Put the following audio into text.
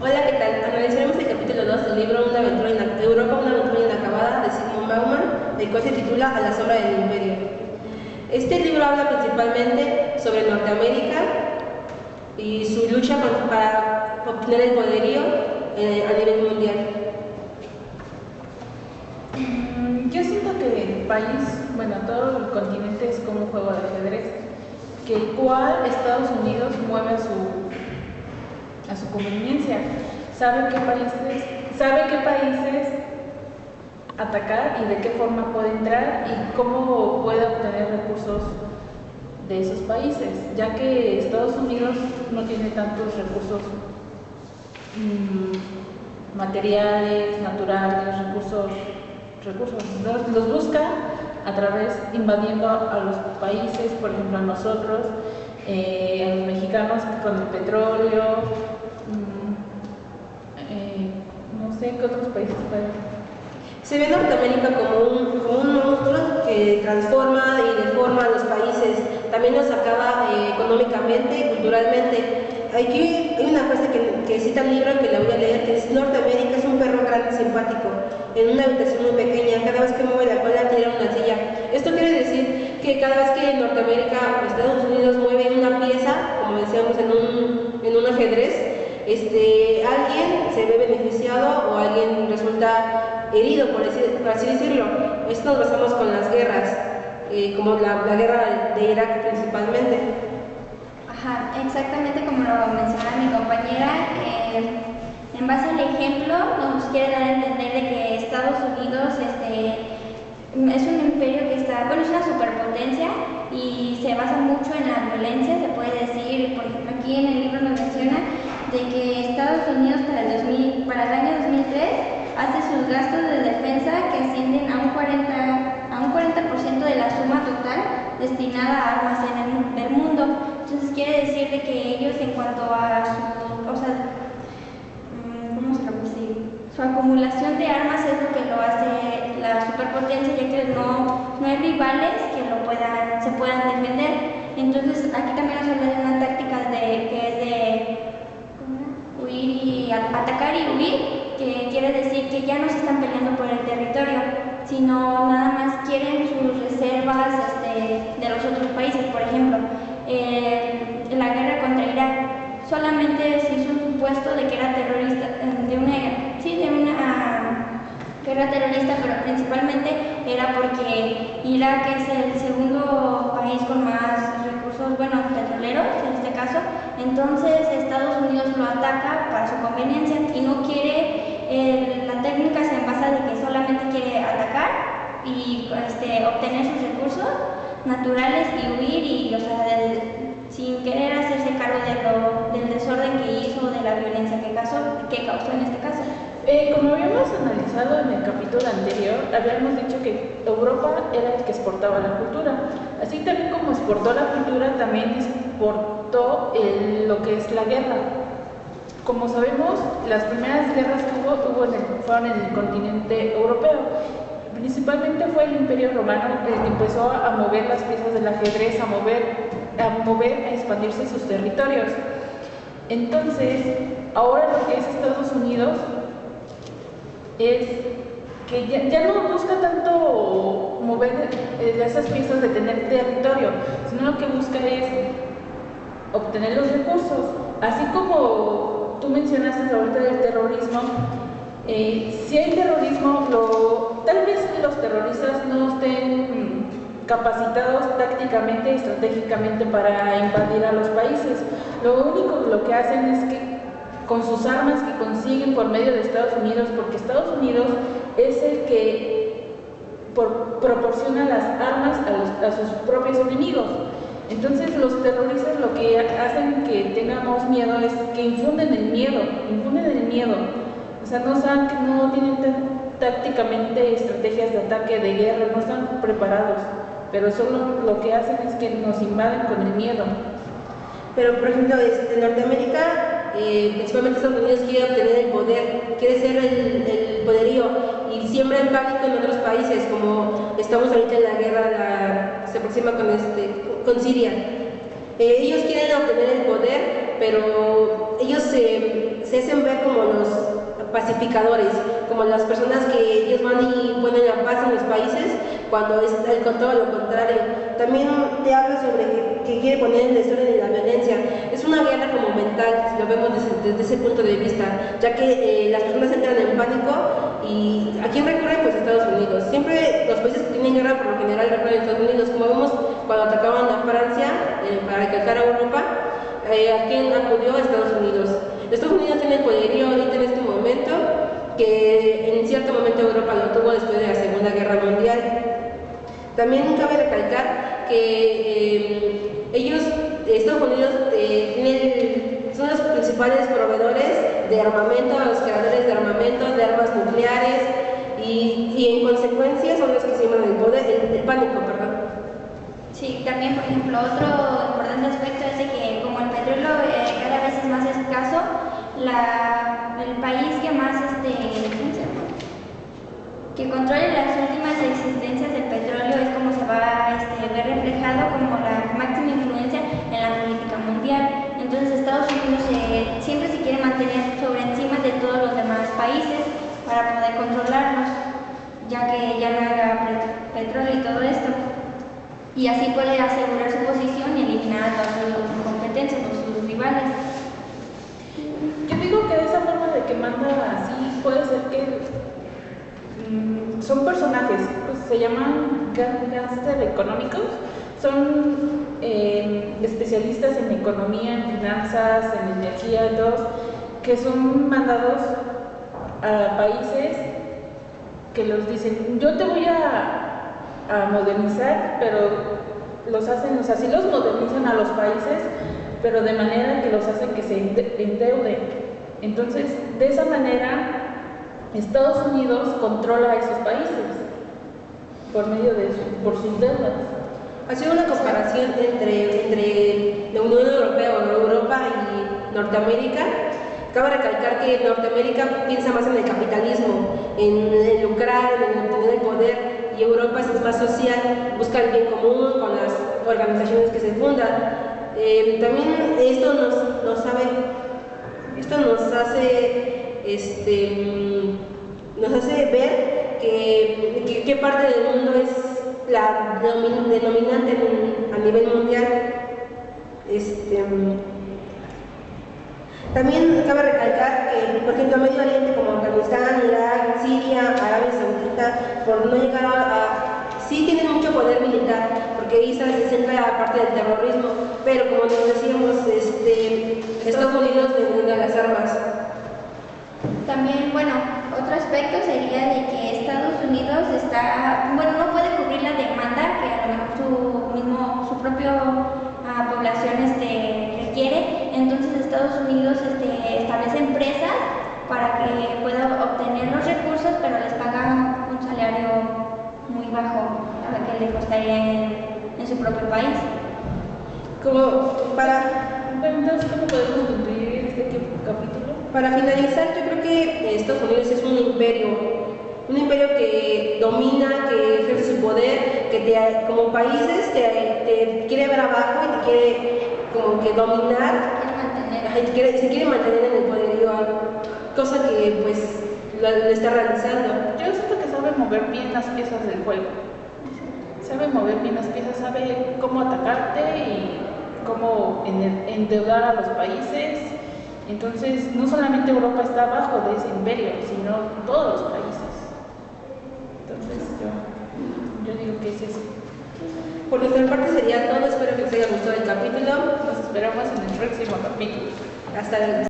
Hola, ¿qué tal? Analizaremos el capítulo 2 del libro Europa, una aventura inacabada de Zygmunt Bauman, el cual se titula A la sombra del imperio. Este libro habla principalmente sobre Norteamérica y su lucha para obtener el poderío a nivel mundial. Yo siento que el país, todo el continente es como un juego de ajedrez, que el cual Estados Unidos mueve a su conveniencia, sabe qué países atacar y de qué forma puede entrar y cómo puede obtener recursos de esos países, ya que Estados Unidos no tiene tantos recursos materiales, naturales, recursos, los busca a través invadiendo a los países, por ejemplo a nosotros, a los mexicanos con el petróleo, no sé qué otros países pueden. Se ve Norteamérica como un monstruo que transforma y deforma a los países, también los acaba económicamente y culturalmente. Aquí hay una frase que cita el libro que la voy a leer, que dice: Norteamérica es un perro grande y simpático, en una habitación muy pequeña, cada vez que mueve la cola tira una silla. Esto quiere decir que cada vez que Norteamérica o Estados Unidos mueve una pieza, como decíamos en un ajedrez, alguien se ve beneficiado o alguien resulta herido, por así decirlo. Esto nos basamos con las guerras, como la guerra de Irak principalmente. Ajá, exactamente como lo mencionaba mi compañera. En base al ejemplo, nos quiere dar a entender de que Estados Unidos es un imperio que es una superpotencia y se basa mucho en la violencia. Se puede decir, por ejemplo, aquí en el libro nos menciona de que Estados Unidos para el año 2003 hace sus gastos de defensa que ascienden a un 40% de la suma total destinada a armas en el mundo. Entonces quiere decir de que ellos, en cuanto a su acumulación de armas, es lo que lo hace la superpotencia, ya que no hay rivales que se puedan defender. Entonces aquí también nos habla de una táctica que es de huir y atacar y huir, que quiere decir que ya no se están peleando por el territorio, sino nada más quieren sus reservas de los otros países. Por ejemplo, en la guerra contra Irak solamente se hizo un supuesto de que era terrorista, de una guerra terrorista, pero principalmente era porque Irak es el segundo país con más recursos, petroleros en este caso. Entonces Estados Unidos lo ataca para su conveniencia y no quiere, la técnica se basa de que solamente quiere atacar y obtener sus recursos naturales y huir sin querer hacerse cargo del desorden que hizo, de la violencia que causó en este caso. Como habíamos analizado en el capítulo anterior, habíamos dicho que Europa era el que exportaba la cultura. Así también como exportó la cultura, también exportó lo que es la guerra. Como sabemos, las primeras guerras que fueron en el continente europeo. Principalmente fue el Imperio Romano el que empezó a mover las piezas del ajedrez, a expandirse sus territorios. Entonces, ahora lo que es Estados Unidos es que ya no busca tanto mover esas piezas de tener territorio, sino lo que busca es obtener los recursos. Así como tú mencionaste ahorita del terrorismo, si hay terrorismo, tal vez los terroristas no estén capacitados tácticamente y estratégicamente para invadir a los países. Lo que hacen es que con sus armas que consiguen por medio de Estados Unidos, porque Estados Unidos es el que proporciona las armas a sus propios enemigos. Entonces los terroristas lo que hacen que tengamos miedo es que infunden el miedo. O sea, no saben, que no tienen tácticamente estrategias de ataque, de guerra, no están preparados, pero solo lo que hacen es que nos invaden con el miedo. Pero, por ejemplo, Norteamérica, principalmente Estados Unidos, quiere obtener el poder, quiere ser el poderío y siembra el pánico en otros países, como estamos ahorita en la guerra, se aproxima con Siria. Ellos quieren obtener el poder, pero ellos se hacen ver como pacificadores, como las personas que ellos van y ponen la paz en los países, cuando es con todo lo contrario. También te habla sobre que quiere poner en la historia de la violencia. Es una guerra como mental, si lo vemos desde ese punto de vista, ya que las personas entran en pánico. ¿Y a quién recurren? Pues a Estados Unidos. Siempre los países que tienen guerra por lo general recurren a Estados Unidos, como vemos cuando atacaban a Francia para alcanzar a Europa. ¿A quién acudió? A Estados Unidos. Estados Unidos tiene el poderío ahorita en este momento, que en cierto momento Europa lo tuvo después de la Segunda Guerra Mundial. También cabe recalcar que Estados Unidos, son los principales proveedores de armamento, los creadores de armamento, de armas nucleares, y en consecuencia son los que siembran el pánico, perdón. Sí, también, por ejemplo, otro importante aspecto es de que como el petróleo cada vez es más escaso, el país que más que controle las últimas existencias del petróleo es como se va a ver reflejado como la máxima influencia en la política mundial. Entonces Estados Unidos siempre se quiere mantener sobre encima de todos los demás países para poder controlarlos, ya que ya no haya petróleo y todo esto. Y así puede asegurar su posición y eliminar a todas sus competencias o sus rivales. Yo digo que de esa forma de que manda así puede ser que son personajes, pues se llaman gángster económicos, son especialistas en economía, en finanzas, en energía, todos, que son mandados a países que los dicen, yo te voy a modernizar, pero los hacen, o sea, sí los modernizan a los países, pero de manera que los hacen que se endeuden. Entonces, de esa manera, Estados Unidos controla a esos países por medio por sus deudas. Haciendo una comparación entre la Unión Europea o Europa y Norteamérica, cabe recalcar que Norteamérica piensa más en el capitalismo, en lucrar, en obtener el poder, y Europa es más social, busca el bien común con las organizaciones que se fundan. También esto nos hace ver qué parte del mundo es la denominante a nivel mundial. También cabe recalcar que, por ejemplo, Medio Oriente como Afganistán, Irak, Siria, Arabia Saudita, por no llegar sí tienen mucho poder militar, porque ahí se centra la parte del terrorismo, pero como nos decíamos, Estados Unidos le brinda las armas. También, otro aspecto sería de que Estados Unidos no puede cubrir la demanda que a lo mejor su propia población requiere. Entonces Estados Unidos establece empresas para que pueda obtener los recursos, pero les paga un salario muy bajo a lo que le costaría en su propio país. Entonces, ¿cómo podemos concluir este capítulo? Para finalizar, yo creo que Estados Unidos es un imperio que domina, que ejerce su poder, que como países te quiere ver abajo y te quiere como que dominar, se quiere mantener en el poderío, cosa que pues lo está realizando. Yo siento que sabe mover bien las piezas del juego, sabe mover bien las piezas, sabe cómo atacarte y cómo endeudar a los países. Entonces, no solamente Europa está abajo de ese imperio, sino todos los países. Entonces, yo digo que es eso. Por nuestra parte sería todo. Espero que les haya gustado el capítulo. Nos esperamos en el próximo capítulo. Hasta luego.